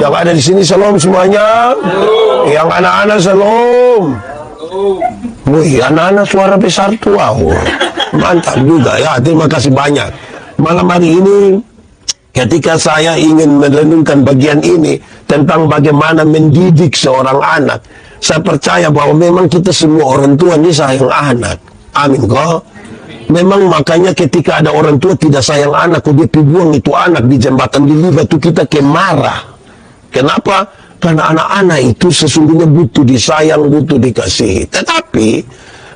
Yang ada di sini shalom semuanya. Yang anak-anak shalom. Wih, anak-anak suara besar tuh, wow. Mantap juga ya, terima kasih banyak. Malam hari ini, ketika saya ingin merenungkan bagian ini tentang bagaimana mendidik seorang anak, saya percaya bahwa memang kita semua orang tua ini sayang anak. Amin kok. Memang makanya ketika ada orang tua tidak sayang anak, dia buang itu anak di jembatan di libat itu kita kemarah. Kenapa? Karena anak-anak itu sesungguhnya butuh disayang, butuh dikasihi. Tetapi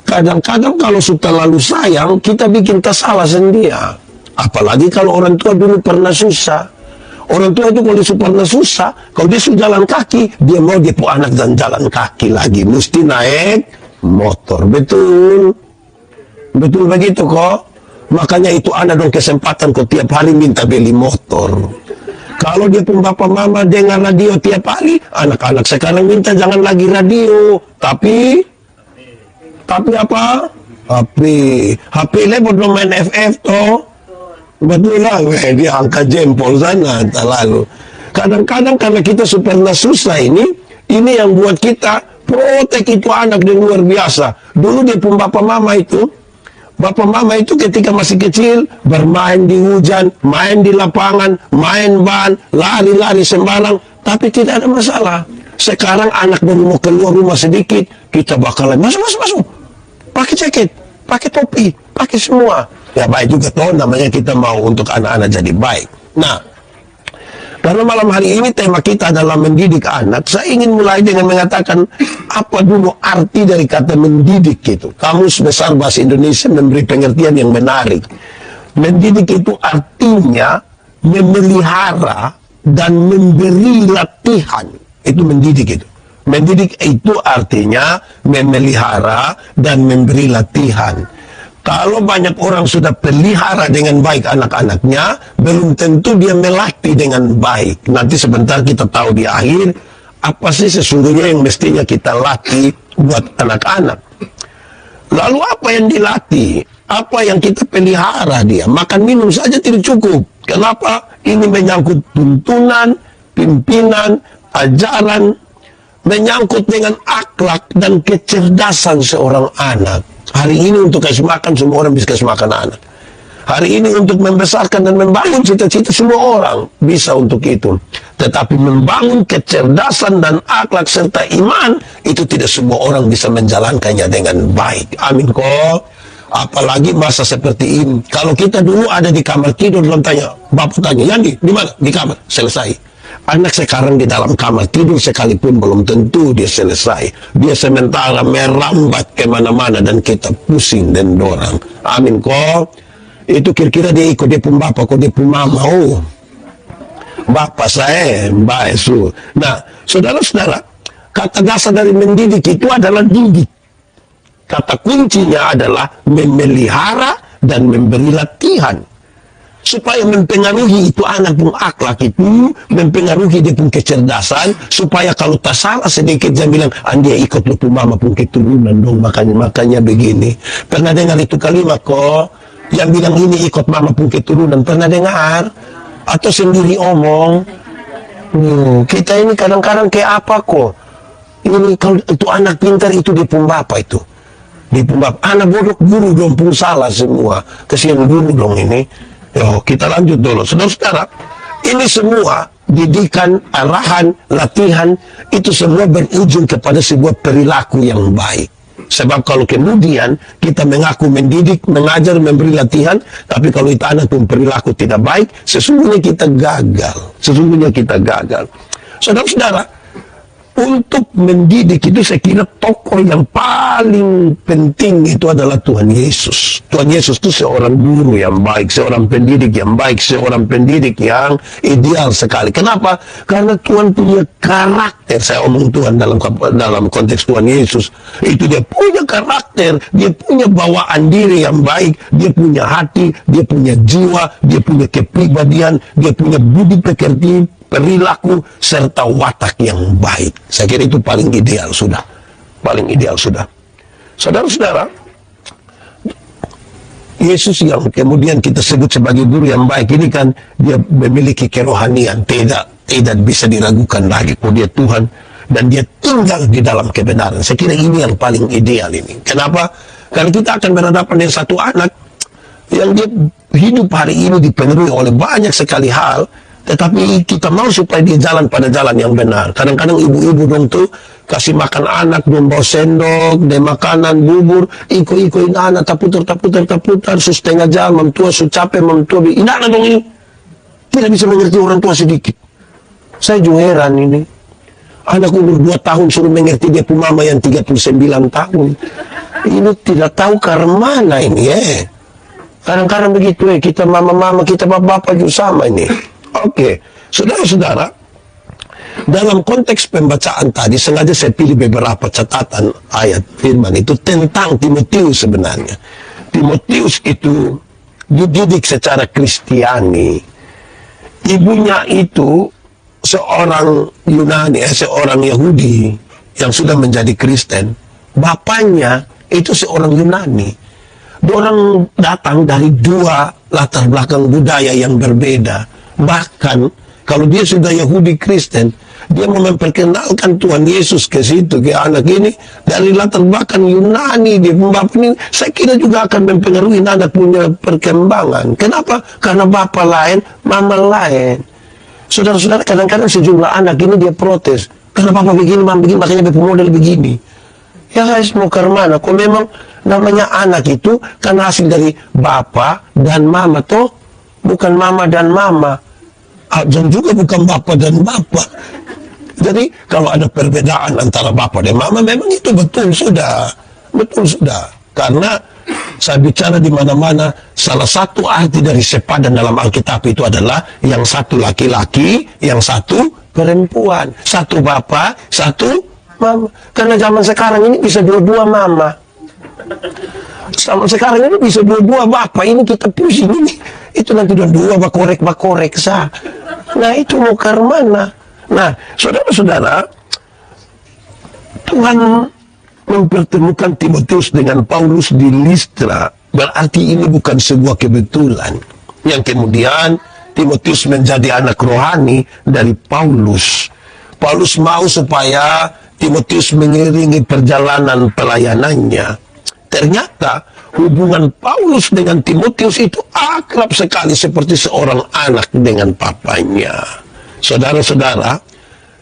kadang-kadang kalau sudah lalu sayang, kita bikin kesalahan sendiri. Apalagi kalau orang tua dulu pernah susah. Orang tua itu kalau dia pernah susah, kalau dia sudah jalan kaki, dia mau dia anak dan jalan kaki lagi. Mesti naik motor. Betul. Betul begitu kok. Makanya itu anak dong kesempatan kok tiap hari minta beli motor. Kalau dia pun bapak mama dengar radio tiap hari, anak-anak sekarang minta jangan lagi radio. Tapi apa? HP level dong main FF toh. Betul lah, dia angkat jempol sana, tak lalu. Kadang-kadang karena kita pernah susah ini yang buat kita protek itu anak yang luar biasa. Dulu dia pun bapak mama itu ketika masih kecil bermain di hujan, main di lapangan, main ban, lari-lari sembarang, tapi tidak ada masalah. Sekarang anak baru mau keluar rumah sedikit, kita bakalan masuk, pakai jaket, pakai topi, pakai semua. Ya baik juga toh, namanya kita mau untuk anak-anak jadi baik. Nah, karena malam hari ini tema kita adalah mendidik anak, saya ingin mulai dengan mengatakan apa dulu arti dari kata mendidik itu. Kamus Besar Bahasa Indonesia memberi pengertian yang menarik. Mendidik itu artinya memelihara dan memberi latihan. Itu mendidik itu. Mendidik itu artinya memelihara dan memberi latihan. Kalau banyak orang sudah pelihara dengan baik anak-anaknya, belum tentu dia melatih dengan baik. Nanti sebentar kita tahu di akhir, apa sih sesungguhnya yang mestinya kita latih buat anak-anak. Lalu apa yang dilatih? Apa yang kita pelihara dia? Makan minum saja tidak cukup. Kenapa? Ini menyangkut tuntunan, pimpinan, ajaran, menyangkut dengan akhlak dan kecerdasan seorang anak. Hari ini untuk kasih makan, semua orang bisa kasih makan anak. Hari ini untuk membesarkan dan membangun cita-cita, semua orang bisa untuk itu. Tetapi membangun kecerdasan dan akhlak serta iman, itu tidak semua orang bisa menjalankannya dengan baik. Amin kok. Apalagi masa seperti ini. Kalau kita dulu ada di kamar tidur, bapak tanya, Yandi, di mana? Di kamar. Selesai. Anak sekarang di dalam kamar tidur sekalipun belum tentu dia selesai. Dia sementara merambat kemana-mana dan kita pusing dan dorang. Amin kok. Itu kira-kira dia ikut dia pun bapak, kok dia pun mama. Oh, bapak saya, mbak Esu. Nah, saudara-saudara, kata dasar dari mendidik itu adalah didik. Kata kuncinya adalah memelihara dan memberi latihan. Supaya mempengaruhi itu anak pun akhlak itu, mempengaruhi dia pun kecerdasan, supaya kalau tak salah sedikit dia bilang, dia ikut lupa mama pun keturunan dong, makanya begini. Pernah dengar itu kalimat kok, yang bilang ini ikut mama pun keturunan, pernah dengar? Atau sendiri omong? Kita ini kadang-kadang kayak apa kok? Ini kalau itu anak pintar itu dia pun bapak itu. Dia pun bapak, anak bodoh guru dong pun salah semua. Kesian guru dong ini. Yo, kita lanjut dulu. Saudara-saudara, ini semua didikan, arahan, latihan, itu semua berujung kepada sebuah perilaku yang baik. Sebab kalau kemudian kita mengaku mendidik, mengajar, memberi latihan, tapi kalau itu anak pun perilaku tidak baik, sesungguhnya kita gagal. Sesungguhnya kita gagal. Saudara-saudara, untuk mendidik itu saya kira tokoh yang paling penting itu adalah Tuhan Yesus. Tuhan Yesus itu seorang guru yang baik, seorang pendidik yang baik, seorang pendidik yang ideal sekali. Kenapa? Karena Tuhan punya karakter. Saya omong Tuhan dalam konteks Tuhan Yesus. Itu dia punya karakter, dia punya bawaan diri yang baik, dia punya hati, dia punya jiwa, dia punya kepribadian, dia punya budi pekerti, perilaku serta watak yang baik. Saya kira itu paling ideal sudah. Paling ideal sudah. Saudara-saudara, Yesus yang kemudian kita sebut sebagai guru yang baik ini kan, dia memiliki kerohanian, tidak bisa diragukan lagi bahwa dia Tuhan, dan dia tinggal di dalam kebenaran. Saya kira ini yang paling ideal ini. Kenapa? Karena kita akan berhadapan dengan satu anak yang dia hidup hari ini dipenuhi oleh banyak sekali hal, tetapi kita mau supaya dia jalan pada jalan yang benar. Kadang-kadang ibu-ibu dong tuh kasih makan anak, dong bawa sendok, dia makanan, bubur, iko-ikoin anak, taputar, setengah jam, mentua, capek, mentua, ini anak dong ini. Tidak bisa mengerti orang tua sedikit. Saya juga heran ini. Anak umur 2 tahun suruh mengerti dia pun mama yang 39 tahun. Ini tidak tahu karena mana ini Kadang-kadang begitu kita mama-mama, kita bapak-bapak juga sama ini. Oke, saudara-saudara, dalam konteks pembacaan tadi sengaja saya pilih beberapa catatan ayat firman itu tentang Timotius sebenarnya. Timotius itu dididik secara Kristiani. Ibunya itu seorang Yunani, seorang Yahudi yang sudah menjadi Kristen. Bapaknya itu seorang Yunani. Orang datang dari 2 latar belakang budaya yang berbeda. Bahkan kalau dia sudah Yahudi Kristen, dia mau memperkenalkan Tuhan Yesus ke situ, ke anak ini dari latar belakang Yunani. Dia bapak ini saya kira juga akan mempengaruhi anak punya perkembangan. Kenapa? Karena bapak lain, mama lain. Saudara-saudara, kadang-kadang sejumlah anak ini dia protes. Karena bapak begini, mama begini, makanya bapak model begini. Ya guys, mau ke mana? Kok memang namanya anak itu kan hasil dari bapak dan mama, toh bukan mama dan mama, dan juga bukan bapak dan bapak. Jadi kalau ada perbedaan antara bapak dan mama, memang itu betul sudah. Karena saya bicara di mana-mana, salah satu arti dari sepadan dalam Alkitab itu adalah yang satu laki-laki, yang satu perempuan, satu bapak, satu mama. Karena zaman sekarang ini bisa dua-dua mama. Zaman sekarang ini bisa dua-dua bapak. Ini kita pusing ini. Itu nanti dua-dua bakorek sah. Nah itu mau ke mana? Nah saudara-saudara, Tuhan mempertemukan Timotius dengan Paulus di Listra. Berarti ini bukan sebuah kebetulan. Yang kemudian Timotius menjadi anak rohani dari Paulus. Paulus mau supaya Timotius mengiringi perjalanan pelayanannya. Ternyata hubungan Paulus dengan Timotius itu akrab sekali seperti seorang anak dengan papanya. Saudara-saudara,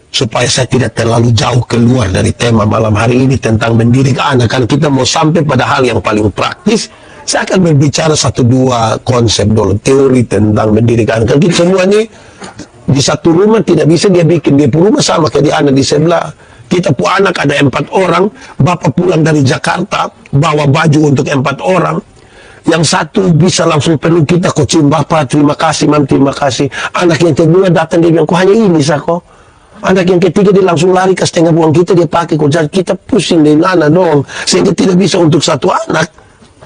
supaya saya tidak terlalu jauh keluar dari tema malam hari ini tentang mendidik anak, kan kita mau sampai pada hal yang paling praktis. Saya akan berbicara 1-2 konsep dulu, teori tentang mendidik anak. Kan kita semua ini di satu rumah tidak bisa dia bikin, dia rumah sama kayak di anak di sebelah. Kita pu anak ada 4 orang, bapak pulang dari Jakarta, bawa baju untuk 4 orang. Yang satu bisa langsung peluk kita, kok cium bapak, terima kasih mam, terima kasih. Anak yang kedua datang, dia bilang, kok hanya ini sako. Anak yang ketiga dia langsung lari ke setengah buang kita, dia pakai, kok jadi kita pusing dari mana dong. Sehingga tidak bisa untuk satu anak,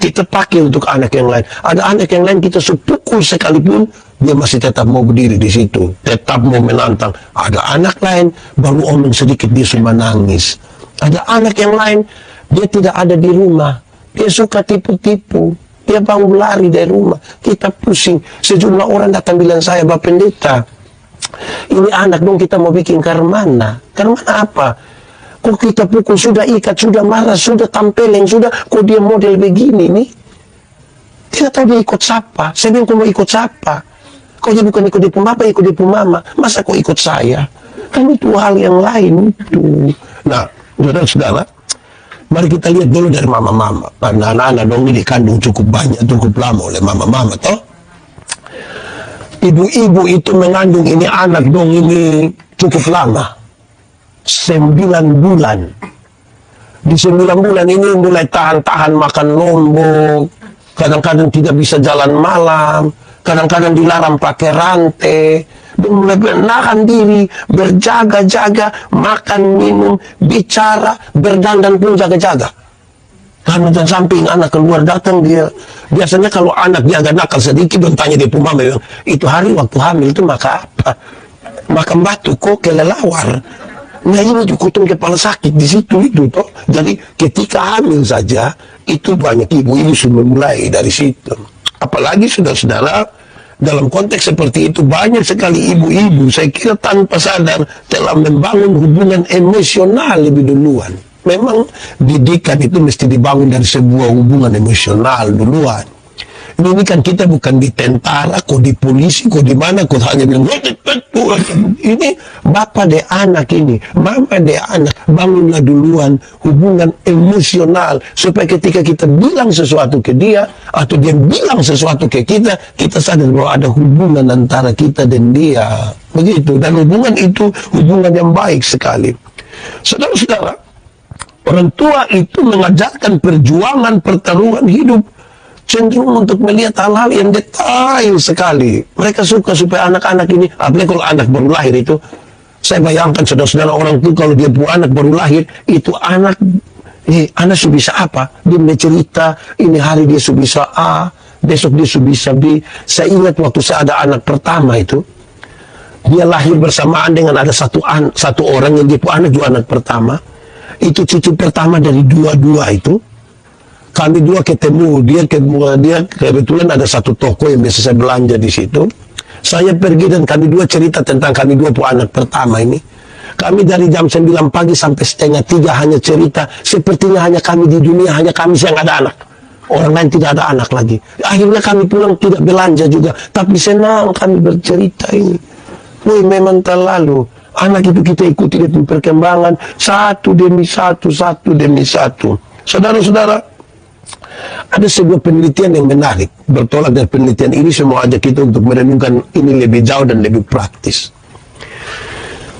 kita pakai untuk anak yang lain. Ada anak yang lain kita sepukul sekalipun, dia masih tetap mau berdiri di situ, tetap mau menantang. Ada anak lain, baru omong sedikit dia sudah nangis. Ada anak yang lain, dia tidak ada di rumah, dia suka tipu-tipu, dia bangun lari dari rumah. Kita pusing. Sejumlah orang datang bilang saya, Bapak Pendeta, ini anak dong kita mau bikin karmana. Karmana apa? Kok kita pukul, sudah ikat, sudah marah, sudah tampeleng, sudah, kok dia model begini nih? Tidak tahu dia ikut siapa. Saya bilang, kok mau ikut siapa? Kau dia bukan ikut di pemapa, ikut di pemama. Masa kau ikut saya? Kan itu hal yang lain itu. Nah, saudara-saudara, mari kita lihat dulu dari mama-mama. Karena anak-anak dong ini dikandung cukup banyak, cukup lama oleh mama-mama, toh. Ibu-ibu itu mengandung ini anak dong ini cukup lama. 9 bulan. Di 9 bulan ini mulai tahan-tahan makan lombok. Kadang-kadang tidak bisa jalan malam. Kadang-kadang dilarang pakai rantai, mulai menahan diri, berjaga-jaga, makan, minum, bicara, berdandan pun jaga-jaga. Karena dan samping anak keluar datang dia, biasanya kalau anak dia agak nakal sedikit, dan tanya dia pun mama, itu hari waktu hamil itu makan apa? Makan batu kok kelelawar. Nah ini kutung kepala sakit di situ itu toh. Jadi ketika hamil saja Itu banyak ibu-ibu sudah mulai dari situ. Apalagi saudara-saudara, dalam konteks seperti itu banyak sekali ibu-ibu saya kira tanpa sadar telah membangun hubungan emosional lebih duluan. Memang didikan itu mesti dibangun dari sebuah hubungan emosional duluan. Ini kan kita bukan di tentara, kok di polisi, kok di mana, kok hanya bilang ini bapak de anak ini, mama de anak, bangunlah duluan hubungan emosional supaya ketika kita bilang sesuatu ke dia atau dia bilang sesuatu ke kita, kita sadar bahwa ada hubungan antara kita dan dia. Begitu, dan hubungan itu hubungan yang baik sekali. Saudara-saudara, orang tua itu mengajarkan perjuangan pertaruhan hidup cenderung untuk melihat hal-hal yang detail sekali. Mereka suka supaya anak-anak ini, apalagi kalau anak baru lahir itu, saya bayangkan saudara-saudara orang itu kalau dia punya anak baru lahir, itu anak sudah bisa apa? Dia mencerita, ini hari dia sudah bisa A, besok dia sudah bisa B. Saya ingat waktu saya ada anak pertama itu, dia lahir bersamaan dengan ada satu orang yang dia punya anak juga anak pertama. Itu cucu pertama dari dua-dua itu. Kami dua ketemu, dia kebetulan ada satu toko yang biasa saya belanja di situ. Saya pergi dan kami dua cerita tentang kami dua anak pertama ini. Kami dari jam 9 pagi sampai setengah 3 hanya cerita. Sepertinya hanya kami di dunia, hanya kami yang ada anak. Orang lain tidak ada anak lagi. Akhirnya kami pulang tidak belanja juga. Tapi senang kami bercerita ini. Wih, memang terlalu. Anak itu kita ikuti di perkembangan satu demi satu. Saudara-saudara, ada sebuah penelitian yang menarik. Bertolak dari penelitian ini, semua ajak kita untuk merenungkan ini lebih jauh dan lebih praktis.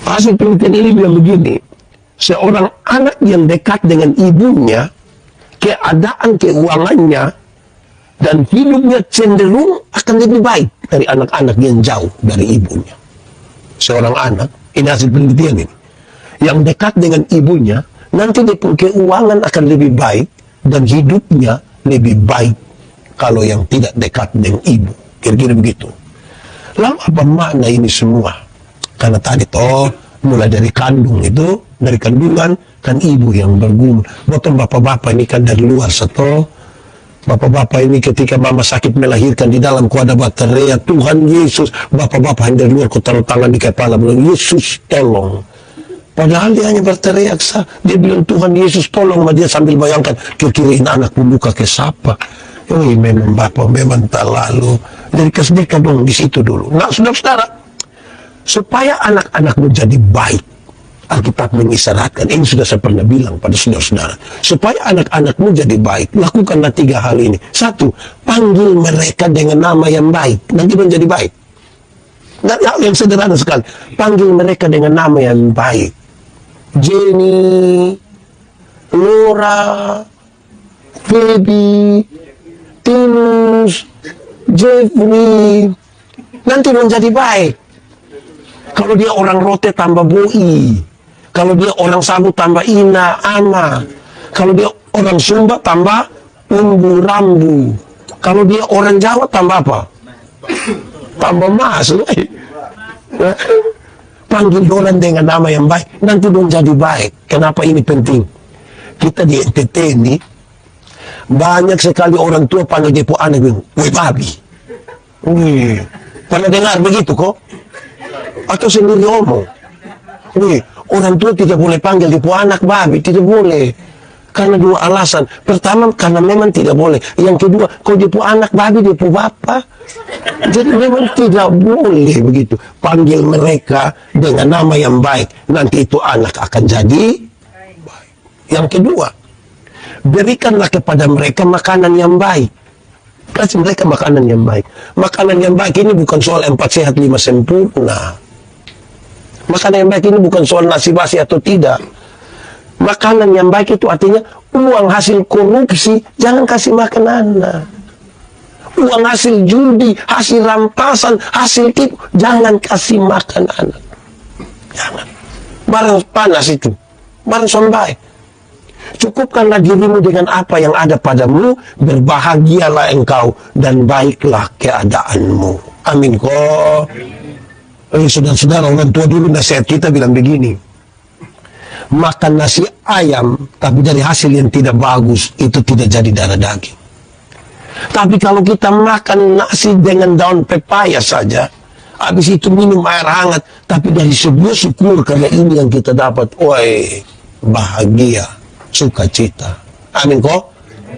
Hasil penelitian ini bilang begini, seorang anak yang dekat dengan ibunya, keadaan keuangannya dan hidupnya cenderung akan lebih baik dari anak-anak yang jauh dari ibunya. Seorang anak, ini hasil penelitian ini, yang dekat dengan ibunya, nanti dia punya keuangan akan lebih baik dan hidupnya lebih baik kalau yang tidak dekat dengan ibu. Kira-kira begitu. Lalu apa makna ini semua? Karena tadi mulai dari kandung itu, dari kandungan kan ibu yang bergumul. Bukan bapak-bapak ini kan dari luar bapak-bapak ini ketika mama sakit melahirkan di dalam ku ada teriak Tuhan Yesus. Bapak-bapak yang dari luar ku taruh tangan di kepala bilang Yesus tolong. Padahal dia hanya berteriak, dia bilang Tuhan Yesus tolong, dia sambil bayangkan kira-kira ini anakku luka ke siapa. Memang bapak memang terlalu. Jadi kesedihan dong di situ dulu. Nah, saudara-saudara, supaya anak-anak menjadi baik, Alkitab mengisyaratkan, ini sudah saya pernah bilang pada saudara-saudara, supaya anak-anakmu jadi baik, lakukanlah 3 hal ini. 1, panggil mereka dengan nama yang baik, nanti menjadi baik. Dan hal yang sederhana sekali, panggil mereka dengan nama yang baik. Jenny, Laura, Baby, Tinus, Jeffrey, nanti menjadi baik. Kalau dia orang Rote tambah Boi, kalau dia orang Sabu tambah Ina, Ama, kalau dia orang Sumba tambah Umbu Rambu, kalau dia orang Jawa tambah apa? Tambah Mas. Panggil orang dengan nama yang baik, nanti dong jadi baik. Kenapa ini penting? Kita di NTT ini banyak sekali orang tua panggil dia anak bilang, weh babi. Wih, pernah dengar begitu kok? Atau sendiri ngomong, wih, orang tua tidak boleh panggil dia anak babi, tidak boleh. Karena 2 alasan. Pertama, karena memang tidak boleh. Yang kedua, kalau dia anak babi, dia bapak. Jadi memang tidak boleh begitu. Panggil mereka dengan nama yang baik. Nanti itu anak akan jadi baik. Yang kedua, berikanlah kepada mereka makanan yang baik. Kasih mereka makanan yang baik. Makanan yang baik ini bukan soal 4 sehat 5 sempurna. Makanan yang baik ini bukan soal nasi basi atau tidak. Makanan yang baik itu artinya uang hasil korupsi jangan kasih makan anak. Uang hasil judi, hasil rampasan, hasil tipu jangan kasih makan anak. Jangan. Barang panas itu, barang sombai. Cukupkanlah dirimu dengan apa yang ada padamu, berbahagialah engkau dan baiklah keadaanmu. Amin kok. Saudara-saudara, orang tua dulu nasihat kita bilang begini. makan nasi ayam, tapi dari hasil yang tidak bagus, itu tidak jadi darah daging. Tapi kalau kita makan nasi dengan daun pepaya saja, habis itu minum air hangat, tapi dari sebuah syukur karena ini yang kita dapat, woi, bahagia, sukacita. Amin kok.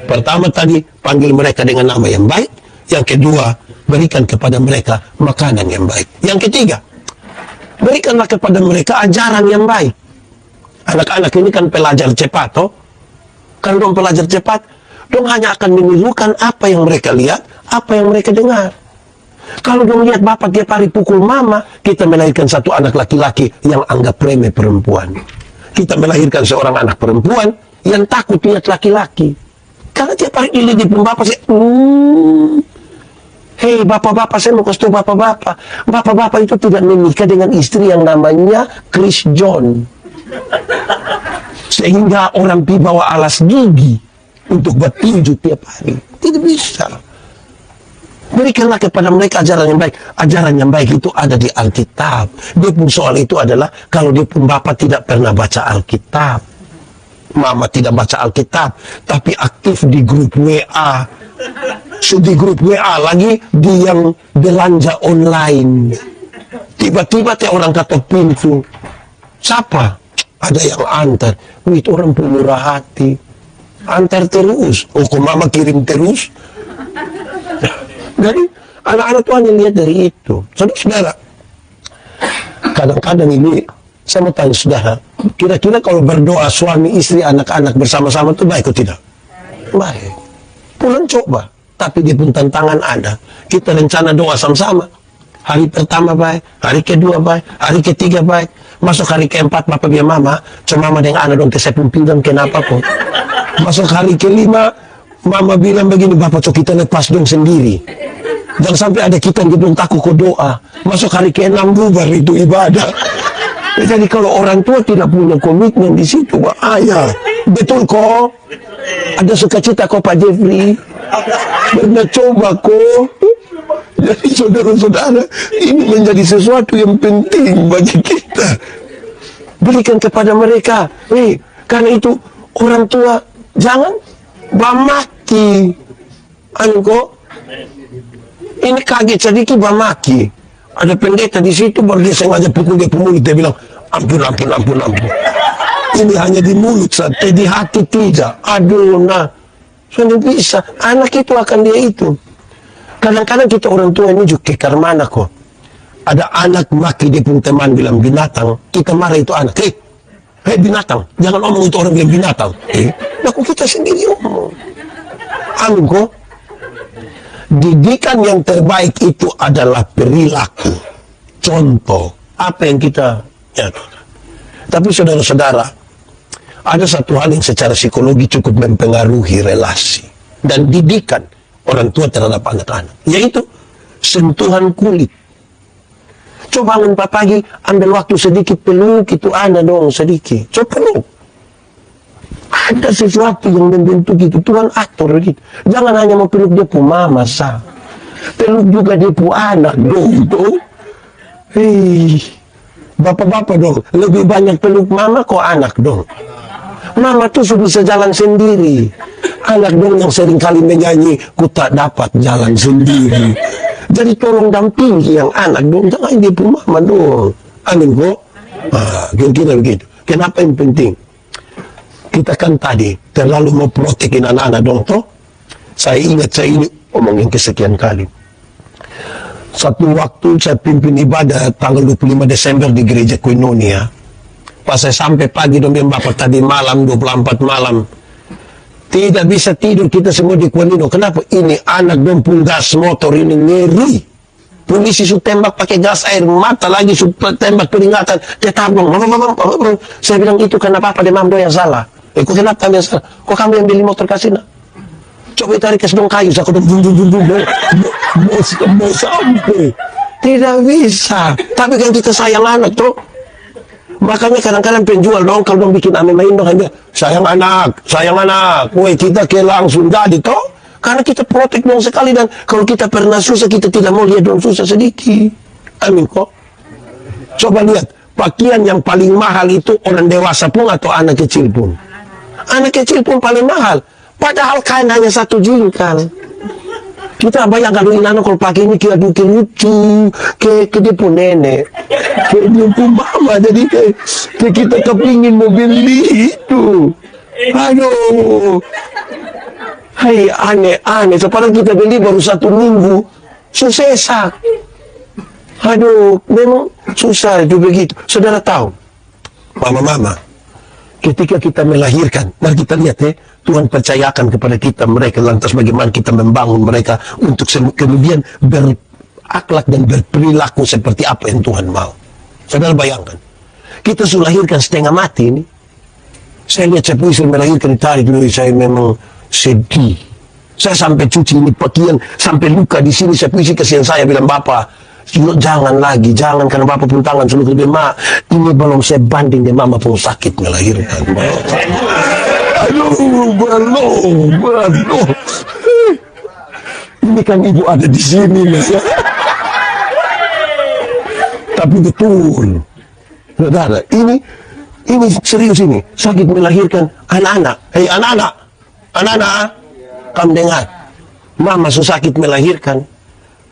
Pertama tadi, panggil mereka dengan nama yang baik. Yang kedua, berikan kepada mereka makanan yang baik. Yang ketiga, berikanlah kepada mereka ajaran yang baik. Anak-anak ini kan pelajar cepat, toh? Kan dong pelajar cepat, dong hanya akan menirukan apa yang mereka lihat, apa yang mereka dengar. Kalau dong lihat bapak tiap hari pukul mama, kita melahirkan satu anak laki-laki yang anggap remeh perempuan. Kita melahirkan seorang anak perempuan yang takut lihat laki-laki. Karena tiap hari dilihat bapak sih, hei bapak-bapak, saya mau kasih tahu bapak-bapak. Bapak-bapak itu tidak menikah dengan istri yang namanya Chris John. Sehingga orang pi bawa alas gigi untuk bertinju tiap hari. Tidak bisa. Berikanlah kepada mereka ajaran yang baik. Ajaran yang baik itu ada di Alkitab. Dia pun soal itu adalah kalau dia pun bapak tidak pernah baca Alkitab. Mama tidak baca Alkitab, tapi aktif di grup WA. Di grup WA lagi di yang belanja online. Tiba-tiba orang ketok pintu. Siapa? Ada yang antar. Itu orang pemurah hati. Antar terus. Oh, kok mama kirim terus? Jadi anak-anak Tuhan yang lihat dari itu. Saudara-saudara, kadang-kadang ini saya mau tanya saudara, kira-kira kalau berdoa suami istri anak-anak bersama-sama itu baik atau tidak? Baik. Pulang coba, tapi dia pun tantangan ada. Kita rencana doa sama-sama. Hari pertama baik, hari kedua baik, hari ketiga baik. Masuk hari keempat bapak biar mama, cuma mama dengan anak dong tesepun pinggang kenapa pun. Masuk hari kelima, mama bilang begini, bapak cok kita lepas dong sendiri. Jangan sampai ada kita yang belum takut ke doa. Masuk hari ke-6 bubar itu ibadah. Jadi kalau orang tua tidak punya komitmen di situ, bahaya. Betul kok? Ada sukacita kok Pak Jeffrey? Pernah coba kok? Jadi saudara-saudara, ini menjadi sesuatu yang penting bagi kita. Berikan kepada mereka. Karena itu orang tua jangan bamaki. Anu kok? Ini kaget sedikit bamaki. Ada pendeta di situ baru dia sengaja pukul dia mulut, dia bilang ampun. Ini hanya di mulut saja, di hati tidak. Aduh, nah, sudah bisa. Anak itu akan dia itu. Kadang-kadang kita orang tua ini juga kekar mana kok. Ada anak maki dia pun teman bilang binatang, kita marah itu anak. Hei binatang, jangan omong itu orang bilang binatang. Nah kok kita sendiri omong. Amin kok. Didikan yang terbaik itu adalah perilaku, contoh, apa yang kita nyatakan. Tapi saudara-saudara, ada satu hal yang secara psikologi cukup mempengaruhi relasi dan didikan orang tua terhadap anak-anak, yaitu sentuhan kulit. Coba bangun pagi, ambil waktu sedikit peluk itu anak dong sedikit, coba peluk. Ada sesuatu yang membentuk itu, Tuhan atur gitu. Jangan hanya mau peluk dia pu mama sah. Peluk juga dia pu anak dong tuh. Hei, bapak-bapak dong, lebih banyak peluk mama kok anak dong. Mama tuh sudah bisa jalan sendiri. Anak dong yang sering kali menyanyi, ku tak dapat jalan sendiri. Jadi tolong dampingi yang anak dong, jangan dia pu mama dong. Amin kok. Kira-kira begitu. Kenapa yang penting? Kita kan tadi terlalu mau protekin anak-anak dong toh. Saya ingat saya ini omongin kesekian kali. Satu waktu saya pimpin ibadah tanggal 25 Desember di gereja Koinonia. Pas saya sampai pagi dong bilang bapak tadi malam 24 malam. Tidak bisa tidur kita semua di Koinonia. Kenapa? Ini anak dong pun gas motor ini ngeri. Polisi sudah tembak pakai gas air mata lagi sudah tembak peringatan. Dia tabung. Saya bilang itu kenapa dia mamdo yang salah. Kok kenapa kami yang salah? Kok kami yang beli motor kasih nak? Coba tarik ke sedang kayu, saya kudung mau sampai. Tidak bisa. Tapi kan kita sayang anak tuh. Makanya kadang-kadang penjual dong, kalau dong bikin ame main dong, sayang anak. Woi kita ke langsung jadi toh. Karena kita protek dong sekali dan kalau kita pernah susah kita tidak mau lihat dong susah sedikit. Amin kok. Coba lihat. pakaian yang paling mahal itu orang dewasa pun atau anak kecil pun? Anak kecil pun paling mahal. Padahal kain hanya 1 jengkal. Kita bayangkan ini anak kalau pakai ini kira lucu, ke dia pun nenek, ke dia pun mama, jadi ke kita kepingin mau beli itu. Aduh, hai aneh. Sepadahal kita beli baru 1 minggu, susah. Aduh, memang susah itu begitu. Saudara tahu, mama, ketika kita melahirkan, mari kita lihat Tuhan percayakan kepada kita mereka, lantas bagaimana kita membangun mereka untuk kemudian berakhlak dan berperilaku seperti apa yang Tuhan mau. Saudara bayangkan, kita sudah lahirkan setengah mati ini. Saya lihat saya puisi melahirkan tadi dulu, saya memang sedih. Saya sampai cuci ini pakaian, sampai luka di sini. Saya puisi kasihan saya, bilang Bapak, jangan karena Bapak pun tangan seluruh lebih ini belum saya banding dengan mama pun sakit melahirkan. Aduh, belum. Ini kan ibu ada di sini, ya. Tapi betul, saudara, ini serius ini, sakit melahirkan anak-anak. Hei anak-anak, kamu dengar, mama sakit melahirkan.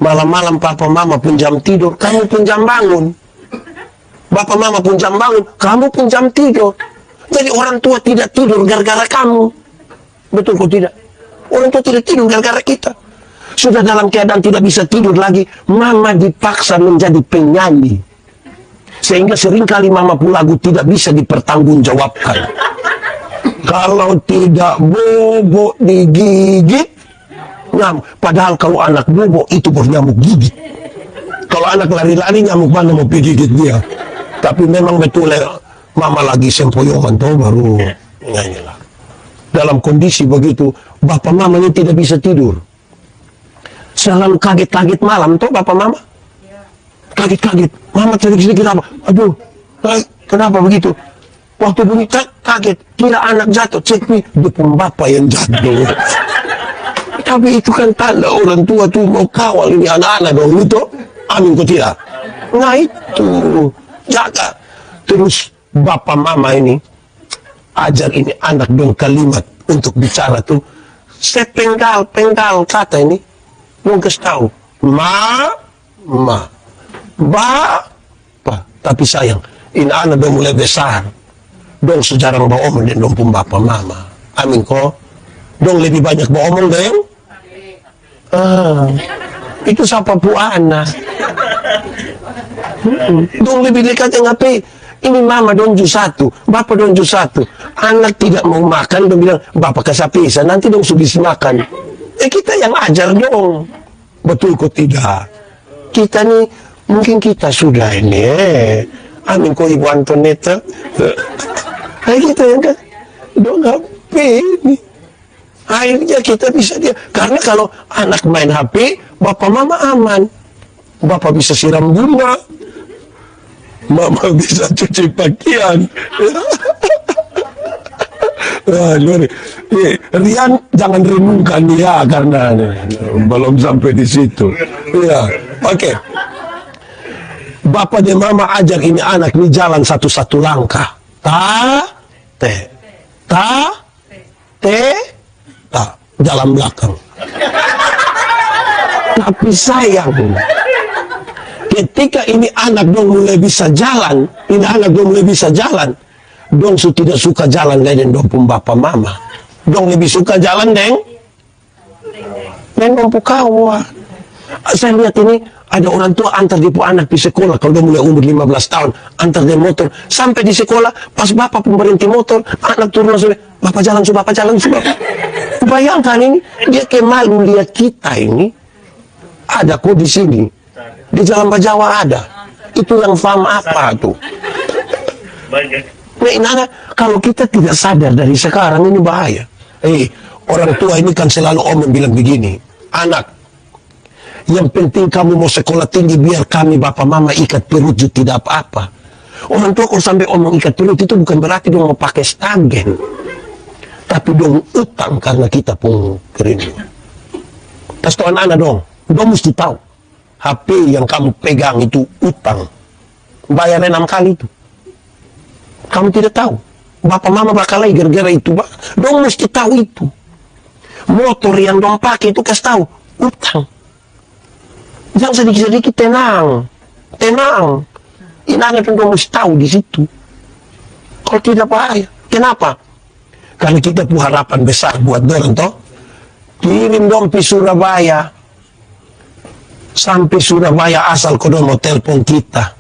Malam-malam papa mama pun jam tidur, kamu pun jam bangun. Bapak mama pun jam bangun, kamu pun jam tidur. Jadi orang tua tidak tidur gara-gara kamu. Betul kok tidak? Orang tua tidak tidur gara-gara kita. Sudah dalam keadaan tidak bisa tidur lagi, mama dipaksa menjadi penyanyi. Sehingga seringkali mama pun lagu tidak bisa dipertanggungjawabkan. Kalau tidak bobo digigit, nyamuk. Padahal kalau anak bobo itu bernyamuk gigit. Kalau anak lari-lari, nyamuk mana mau gigit dia. Tapi memang betul mama lagi sempoyongan tuh baru nyanyi lah. Dalam kondisi begitu, bapak mamanya tidak bisa tidur. Selalu kaget-kaget malam tuh bapak mama. Kaget-kaget. Mama sedikit apa? Aduh, kenapa begitu? Waktu bunyi kaget, kira anak jatuh, cek nih, dukung bapak yang jatuh. Tapi itu kan tanda orang tua tuh mau kawal ini anak-anak dong itu. Amin kok tidak? Nah itu, jaga. Terus bapak mama ini ajar ini anak dong kalimat untuk bicara tuh. Sepenggal kata ini. Dong kasih tahu. Bapak. Tapi sayang, ini anak dong mulai besar. Dong sejarang bawa omong dan dong pun bapak mama. Amin kok. Dong lebih banyak bawa omong dong. Itu siapa bu anak. Dong lebih dekat yang apa? Ini mama donju 1, bapak donju 1. Anak tidak mau makan, dong bilang bapak kasih pisa, nanti dong sudah makan. Kita yang ajar dong. Betul kok tidak? Kita nih, mungkin kita sudah ini amin kok Ibu Antoneta. Kita yang kan dong HP ini. Akhirnya kita bisa dia. Karena kalau anak main HP, bapak mama aman. Bapak bisa siram bunga. Mama bisa cuci pakaian. Rian jangan renungkan ya karena belum sampai di situ. Ya, oke. Bapak dan mama ajar ini anak ini jalan satu-satu langkah. Jalan belakang. Tapi sayang, ketika ini anak dong mulai bisa jalan, dong tidak suka jalan dengan dong pun bapak mama. Dong lebih suka jalan dengan dong kawan. Saya lihat ini ada orang tua antar dia anak di sekolah kalau dia mulai umur 15 tahun, antar dia motor sampai di sekolah, pas bapak pun berhenti motor, anak turun langsung, bapak jalan su. Bayangkan ini, dia kemalu lihat kita ini. Ada kok di sini. Di Jalan Bajawa ada. Itu yang paham apa tuh. Nah, kalau kita tidak sadar dari sekarang ini bahaya. Orang tua ini kan selalu omong bilang begini. Anak, yang penting kamu mau sekolah tinggi biar kami bapak mama ikat perut juga tidak apa-apa. Orang tua kalau sampai omong ikat perut itu bukan berarti dong mau pakai stagen. Tapi dong utang karena kita pun kerindu. Kasih tahu anak-anak dong. Dong mesti tahu. HP yang kamu pegang itu utang. Bayarnya 6 kali itu. Kamu tidak tahu. Bapak mama bakal lagi gara-gara itu. Dong mesti tahu itu. Motor yang dong pakai itu kasih tahu. Utang. Jangan sedikit-sedikit tenang. Tenang. Ini anak dong mesti tahu di situ. Kalau tidak bahaya. Kenapa? Karena kita punya harapan besar buat dorang toh. Kirim dong pi Surabaya. Sampai Surabaya asal kau dong mau telepon kita.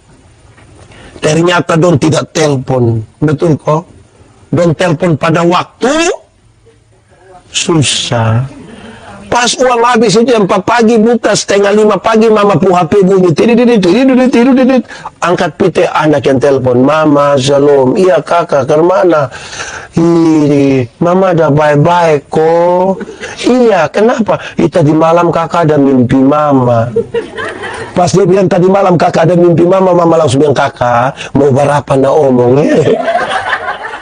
Ternyata dong tidak telepon. Betul kok? Dong telepon pada waktu susah. Pas uang habis itu yang 4 pagi buka, 4:30 pagi mama pu HP bunyi. Tidit. Angkat pite anak yang telepon. Mama, shalom. Iya kakak, ke mana? Ih, mama dah baik-baik kok. Iya, kenapa? Tadi malam kakak ada mimpi mama. Pas dia bilang tadi malam kakak ada mimpi mama, mama langsung bilang kakak mau berapa nak omong.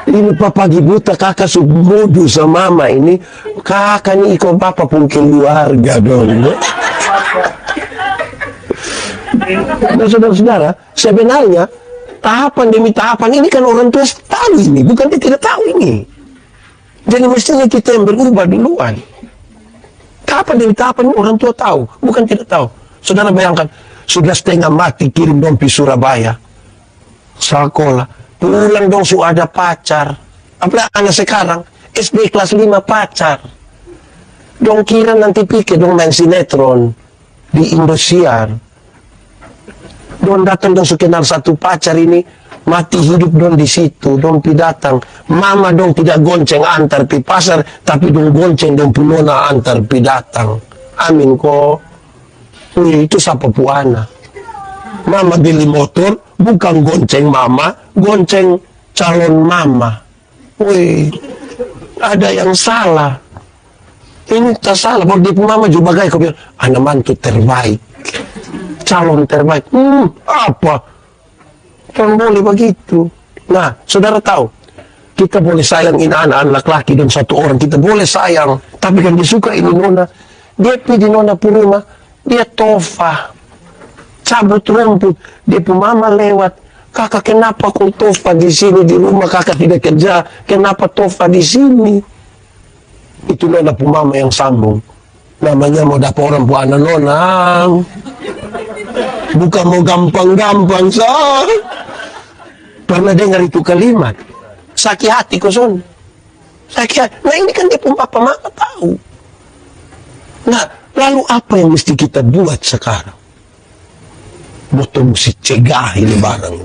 Ini pagi buta kakak subuh sama mama ini. Kakak ini ikut bapak pun keluarga dong. Nah saudara-saudara, sebenarnya tahapan demi tahapan ini kan orang tua tahu ini, bukan dia tidak tahu ini. Jadi mestinya kita yang berubah duluan. Tahapan demi tahapan ini orang tua tahu, bukan tidak tahu. Saudara bayangkan, sudah setengah mati kirim dong di Surabaya. Sekolah. Pulang dong sudah ada pacar. Apalagi anak sekarang SD kelas 5 pacar. Dong kira nanti pikir dong main sinetron di Indosiar. Dong datang dong kenal satu pacar ini mati hidup dong di situ. Dong pi datang. Mama dong tidak gonceng antar pi pasar, tapi dong gonceng dong punona antar pi datang. Amin kok. Itu siapa puana. Mama beli motor, bukan gonceng mama, gonceng calon mama. Wih, ada yang salah. Ini tak salah, kalau dia pun mama juga bagai, kau bilang, anak mantu terbaik. Calon terbaik. Apa? Kan boleh begitu. Nah, saudara tahu, kita boleh sayang ini anak laki dan satu orang, kita boleh sayang. Tapi kan dia suka ini nona, dia pergi nona pun rumah, dia tofa. Cabut rumput, dia pun mama lewat. Kakak kenapa kau tofa di sini di rumah kakak tidak kerja? Kenapa tofa di sini? Itu nona pun mama yang sambung. Namanya mau dapat orang buana nona. Bukan mau gampang-gampang sah. Pernah dengar itu kalimat? Sakit hati koson. Sakit hati. Nah ini kan dia pun papa mama tahu. Nah lalu apa yang mesti kita buat sekarang? Betul mesti cegah ini barang.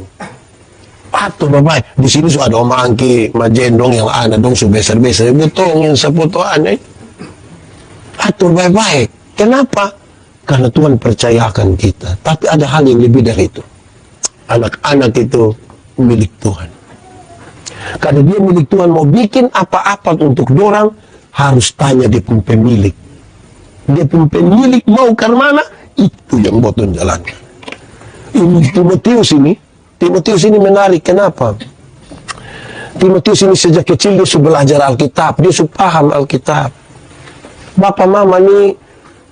Atau bapak di sini sudah ada om angki majendong yang anak dong sudah besar-besar betul yang seputu aneh. Atur baik-baik. Kenapa? Karena Tuhan percayakan kita. Tapi ada hal yang lebih dari itu. Anak-anak itu milik Tuhan. Karena dia milik Tuhan, mau bikin apa-apa untuk dorang harus tanya dia pun pemilik. Dia pun pemilik mau ke mana? Itu yang boton jalankan. Ini Timotius ini menarik. Kenapa? Timotius ini sejak kecil dia sudah belajar Alkitab, dia sudah paham Alkitab. Bapak mama ini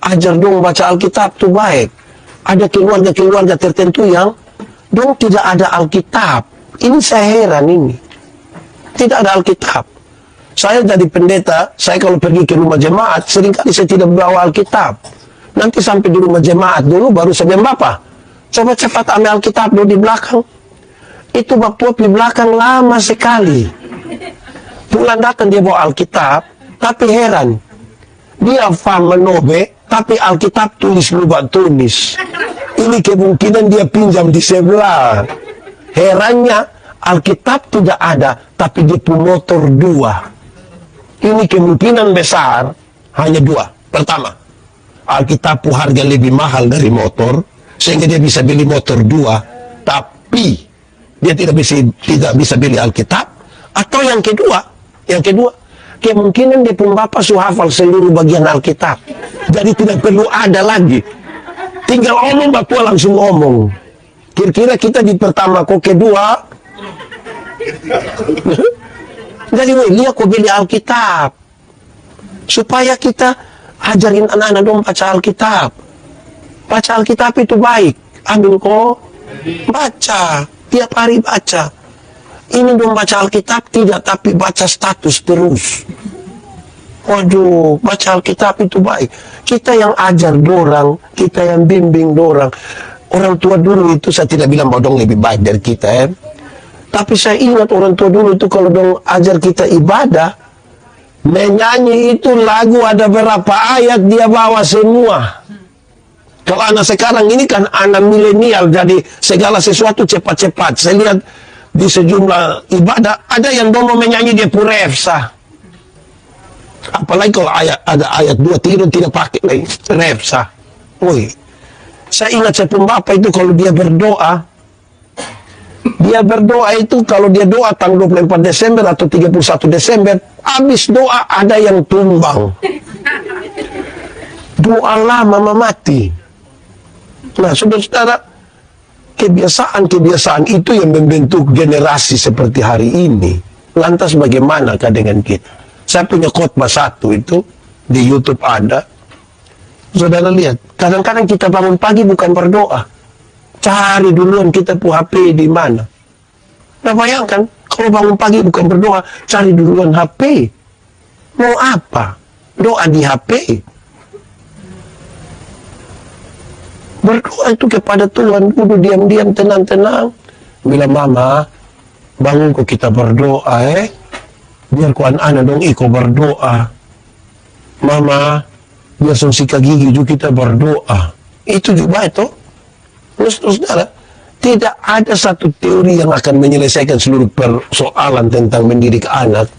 ajar dong baca Alkitab tuh baik. Ada keluarga-keluarga tertentu yang dong tidak ada Alkitab. Ini saya heran ini. Tidak ada Alkitab. Saya jadi pendeta, saya kalau pergi ke rumah jemaat, seringkali saya tidak bawa Alkitab. Nanti sampai di rumah jemaat dulu baru saya bilang, Bapak, coba cepat ambil Alkitab dulu di belakang. Itu bapak di belakang lama sekali. Pulang datang dia bawa Alkitab, tapi heran. Dia faham menobe, tapi Alkitab tulis lupa tulis. Ini kemungkinan dia pinjam di sebelah. Herannya, Alkitab tidak ada, tapi dia punya motor 2. Ini kemungkinan besar, hanya 2. Pertama, Alkitab harga lebih mahal dari motor, sehingga dia bisa beli motor 2, tapi dia tidak bisa beli Alkitab. Atau yang kedua, kemungkinan dia pun bapak sudah hafal seluruh bagian Alkitab, jadi tidak perlu ada lagi, tinggal omong bapak langsung omong. Kira-kira kita di pertama kok kedua. Jadi lihat kok beli Alkitab supaya kita ajarin anak-anak dong baca Alkitab. Baca Alkitab itu baik. Ambil kok baca tiap hari baca. Ini dong baca Alkitab tidak, tapi baca status terus. Waduh, baca Alkitab itu baik. Kita yang ajar dorang, kita yang bimbing dorang. Orang tua dulu itu saya tidak bilang bahwa dong lebih baik dari kita ya. Tapi saya ingat orang tua dulu itu kalau dong ajar kita ibadah, menyanyi itu lagu ada berapa ayat dia bawa semua. Kalau anak sekarang ini kan anak milenial, jadi segala sesuatu cepat-cepat. Saya lihat di sejumlah ibadah ada yang dong mau menyanyi dia refsa. Apalagi kalau ada ayat 2 tidak pakai lagi refsa. Woi, saya ingat saya pun bapak itu kalau dia berdoa itu kalau dia doa tanggal 24 Desember atau 31 Desember, habis doa ada yang tumbang. Doa lama mati. Nah, saudara-saudara, kebiasaan itu yang membentuk generasi seperti hari ini. Lantas bagaimanakah dengan kita? Saya punya khotbah satu itu di YouTube ada. Saudara lihat, kadang-kadang kita bangun pagi bukan berdoa. Cari duluan kita pu HP di mana. Nah, bayangkan kalau bangun pagi bukan berdoa, cari duluan HP. Mau apa? Doa di HP. Berdoa itu kepada Tuhan, duduk diam-diam, tenang-tenang. Bilang, mama, bangun kok kita berdoa biar ku anak-anak dong iko berdoa. Mama, biar sikat gigi juga kita berdoa. Itu juga itu. Terus, saudara, tidak ada satu teori yang akan menyelesaikan seluruh persoalan tentang mendidik anak.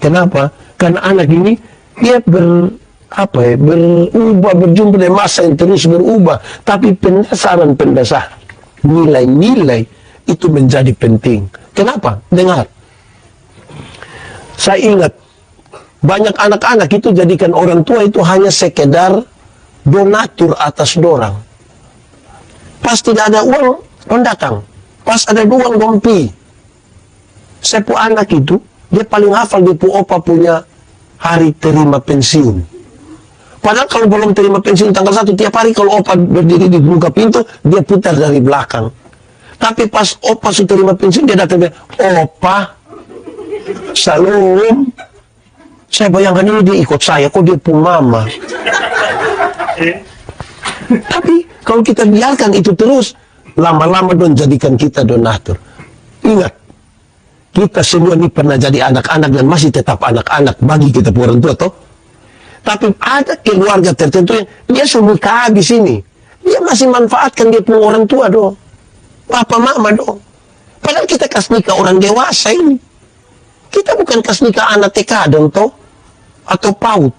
Kenapa? Karena anak ini, dia berubah, berjumpa dengan masa yang terus berubah. Tapi pendasaran, nilai-nilai itu menjadi penting. Kenapa? Dengar. Saya ingat, banyak anak-anak itu jadikan orang tua itu hanya sekedar donatur atas dorang. Pas tidak ada uang, orang datang. Pas ada uang, dong pi. Sepu anak itu, dia paling hafal dia opa punya hari terima pensiun. Padahal kalau belum terima pensiun tanggal 1, tiap hari kalau opa berdiri di buka pintu, dia putar dari belakang. Tapi pas opa sudah terima pensiun, dia datang, opa, salam. Saya bayangkan ini dia ikut saya, kok dia pun mama. Tapi kalau kita biarkan itu terus, lama-lama don jadikan kita donatur. Ingat, kita semua ini pernah jadi anak-anak dan masih tetap anak-anak bagi kita orang tua toh. Tapi ada keluarga tertentu yang dia sudah habis ini. Dia masih manfaatkan dia punya orang tua dong. Papa mama dong. Padahal kita kasih nikah orang dewasa ini. Kita bukan kasih nikah anak TK dong toh. Atau PAUD.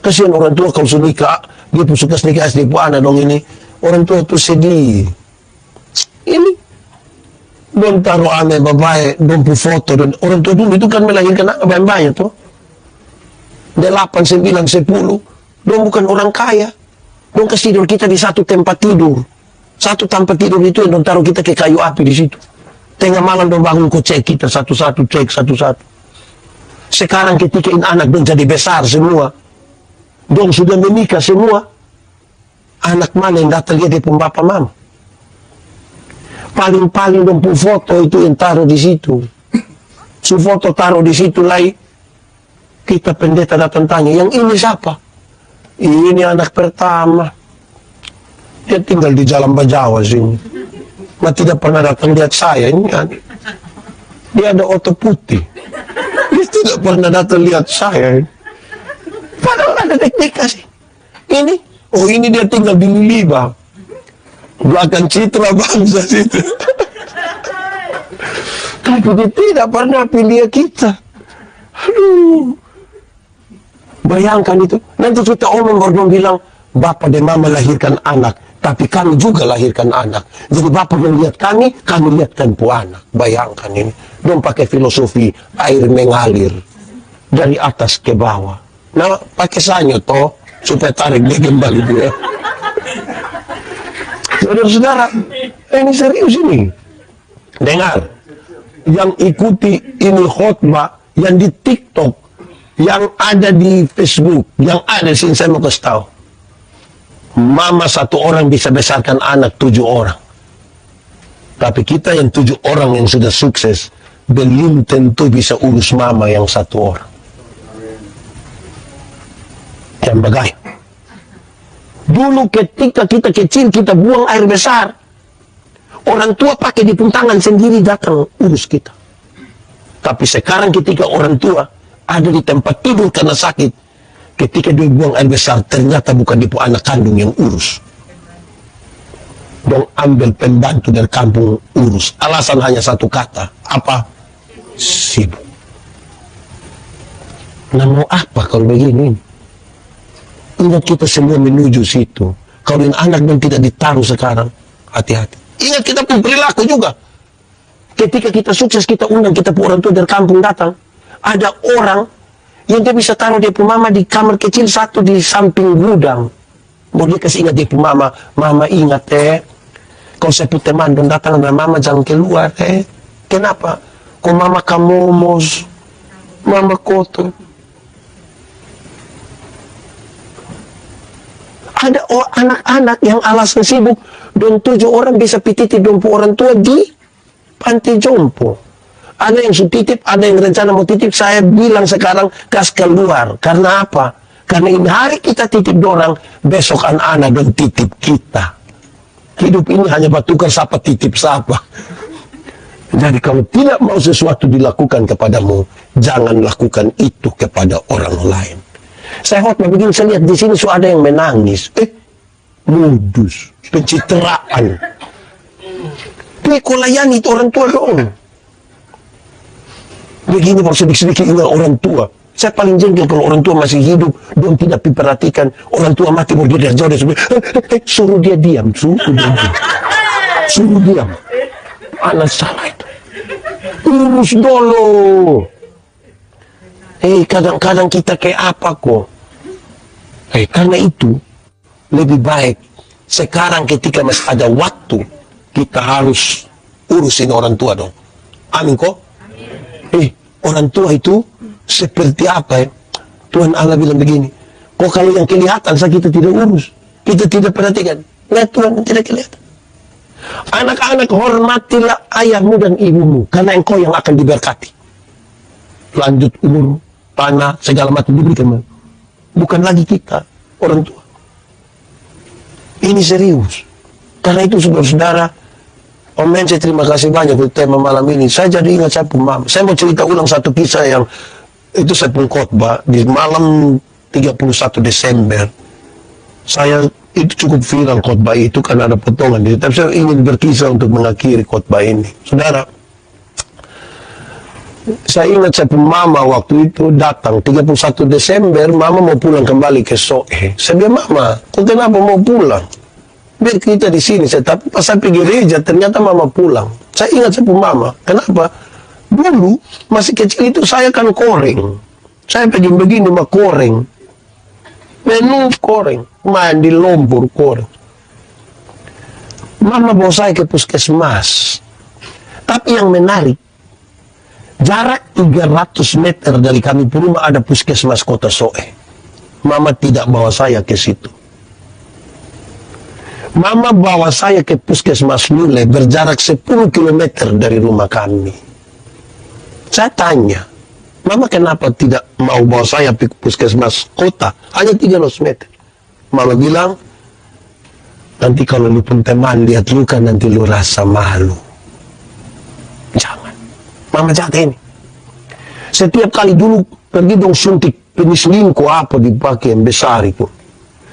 Kasihan orang tua kalau sudah nikah, dia pun suka nikah SD pun anak dong ini. Orang tua tuh sedih. Ini. Dong taruh ame babae, dong pu foto. Dan orang tua dulu itu kan melahirkan anak banyak toh. 8, 9, 10. Dong bukan orang kaya. Dong kasih tidur kita di satu tempat tidur. Satu tempat tidur itu yang dong taruh kita ke kayu api di situ. Tengah malam dong bangun kok cek kita satu-satu, cek satu-satu. Sekarang ketika ini anak dong jadi besar semua. Dong sudah menikah semua. Anak mana yang datang dia pun bapak mama. Paling-paling dong pun foto itu yang taruh di situ. Su foto taruh di situ lagi. Kita pendeta datang tanya, yang ini siapa? Ini anak pertama. Dia tinggal di Jalan Bajawa sini. Nah, tidak pernah datang lihat saya. Ini kan. Dia ada otot putih. Dia tidak pernah datang lihat saya. Padahal ada teknik kasih. Ini, oh ini dia tinggal di Liliba. Belakang Citra Bangsa situ. Tapi dia tidak pernah pilih kita. Aduh. Bayangkan itu. Nanti kita omong baru bilang, Bapak dan Mama lahirkan anak, tapi kami juga lahirkan anak. Jadi Bapak melihat kami lihatkan pu anak. Bayangkan ini. Dong pakai filosofi air mengalir dari atas ke bawah. Nah, pakai sanyo toh supaya tarik dia kembali dia. Saudara-saudara, ini serius ini. Dengar, yang ikuti ini khotbah, yang di TikTok, yang ada di Facebook, yang ada di sini saya mau kasih tahu. Mama 1 orang bisa besarkan anak 7 orang. Tapi kita yang 7 orang yang sudah sukses, belum tentu bisa urus mama yang satu orang. Yang bagai. Dulu ketika kita kecil, kita buang air besar. Orang tua pakai di tangan sendiri datang urus kita. Tapi sekarang ketika orang tua ada di tempat tidur karena sakit, ketika dia buang air besar, ternyata bukan dia anak kandung yang urus. Dong ambil pembantu dari kampung urus. Alasan hanya satu kata. Apa? Sibuk. Nah mau apa kalau begini? Ingat kita semua menuju situ. Kalau yang anak yang tidak ditaruh sekarang, hati-hati. Ingat kita pun perilaku juga. Ketika kita sukses, kita undang kita pun orang tua dari kampung datang. Ada orang yang dia bisa taruh dia pun mama di kamar kecil satu di samping gudang. Mau dia kasih ingat dia pun mama. Mama ingat kalau saya pun teman dan datang dan mama jangan keluar Kenapa? Kau mama kamu mos, mama kotor. Ada anak-anak yang alasan sibuk dan 7 orang bisa pititip dompo orang tua di panti jompo. Ada yang sudah titip, ada yang rencana mau titip. Saya bilang sekarang kas keluar. Karena apa? Karena ini hari kita titip dorang, besok anak-anak dan titip kita. Hidup ini hanya bertukar siapa titip siapa. Jadi kalau tidak mau sesuatu dilakukan kepadamu, jangan lakukan itu kepada orang lain. Saya khotbah begini, saya lihat di sini sudah ada yang menangis. Modus, pencitraan. Layani itu orang tua dong. Begini baru sedikit-sedikit ingat orang tua. Saya paling jengkel kalau orang tua masih hidup, dong tidak diperhatikan. Orang tua mati baru dia dari jauh dari suruh dia diam, suruh diam. Anak salah itu. Urus dulu. Kadang-kadang kita kayak apa kok? Karena itu lebih baik sekarang ketika masih ada waktu, kita harus urusin orang tua dong. Amin kok? Orang tua itu seperti apa Tuhan Allah bilang begini, kok kalau yang kelihatan kita tidak urus, kita tidak perhatikan. Nah Tuhan tidak kelihatan. Anak-anak, hormatilah ayahmu dan ibumu, karena engkau yang akan diberkati. Lanjut umur, tanah, segala macam diberikan. Bukan lagi kita, orang tua. Ini serius. Karena itu saudara-saudara, Om Mense terima kasih banyak untuk tema malam ini. Saya jadi ingat saya pun mama. Saya mau cerita ulang satu kisah yang itu saya pun khotbah di malam 31 Desember. Saya itu cukup viral khotbah itu karena ada potongan. Tapi saya ingin berkisah untuk mengakhiri khotbah ini. Saudara, saya ingat saya pun mama waktu itu datang 31 Desember, mama mau pulang kembali ke Soe. Saya bilang, mama, kok kenapa mau pulang? Biar kita di sini. Tapi pas saya pergi gereja, ternyata mama pulang. Saya ingat saya pun mama. Kenapa? Dulu, masih kecil itu saya kan koreng. Saya pergi begini mah koreng. Menu koreng. Main di lumpur koreng. Mama bawa saya ke puskesmas. Tapi yang menarik, jarak 300 meter dari kami pun rumah ada puskesmas kota Soe. Mama tidak bawa saya ke situ. Mama bawa saya ke puskesmas Lule berjarak 10 km dari rumah kami. Saya tanya, Mama kenapa tidak mau bawa saya ke puskesmas kota? Hanya 300 meter. Mama bilang, nanti kalau lu pun teman lihat lu kan nanti lu rasa malu. Jangan. Mama jaga ini. Setiap kali dulu pergi dong suntik penicillin ko apa dipakai yang besar itu.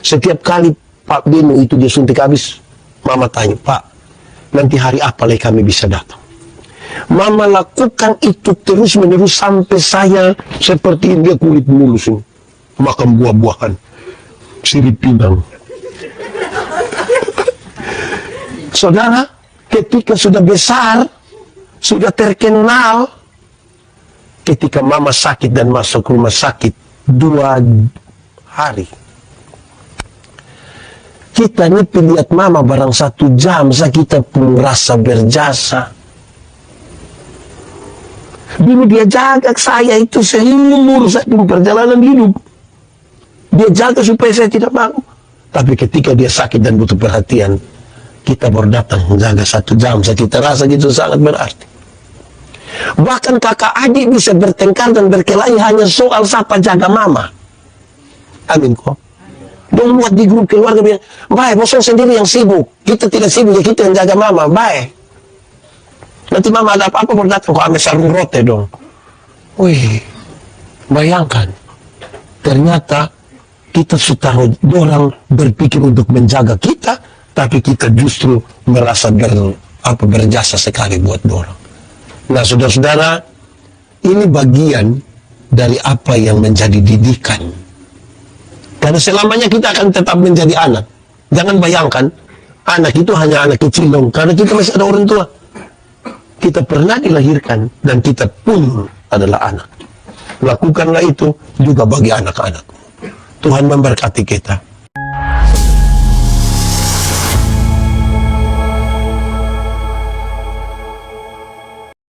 Setiap kali Pak Beno itu dia suntik habis, Mama tanya, Pak, nanti hari apa lagi kami bisa datang? Mama lakukan itu terus menerus sampai saya seperti ini, dia kulit mulus ini, makan buah-buahan, sirip pinang. Saudara, ketika sudah besar, sudah terkenal, ketika Mama sakit dan masuk rumah sakit 2 hari. Kita ini lihat Mama barang 1 jam, kita pun rasa berjasa. Dulu dia jaga saya itu seumur saya pun perjalanan hidup. Dia jaga supaya saya tidak bangun. Tapi ketika dia sakit dan butuh perhatian, kita baru datang menjaga 1 jam. Kita rasa gitu sangat berarti. Bahkan kakak adik bisa bertengkar dan berkelahi hanya soal siapa jaga mama. Amin kok. Dong buat di grup keluarga bilang, baik, bosong sendiri yang sibuk. Kita tidak sibuk, ya kita yang jaga mama. Baik. Nanti mama ada apa-apa baru datang kok ambil sarung rote dong. Wih, bayangkan. Ternyata kita sudah orang berpikir untuk menjaga kita, tapi kita justru merasa berjasa sekali buat dorang. Nah, saudara-saudara, ini bagian dari apa yang menjadi didikan. Karena selamanya kita akan tetap menjadi anak. Jangan bayangkan, anak itu hanya anak kecil dong. Karena kita masih ada orang tua. Kita pernah dilahirkan, dan kita pun adalah anak. Lakukanlah itu juga bagi anak-anak. Tuhan memberkati kita.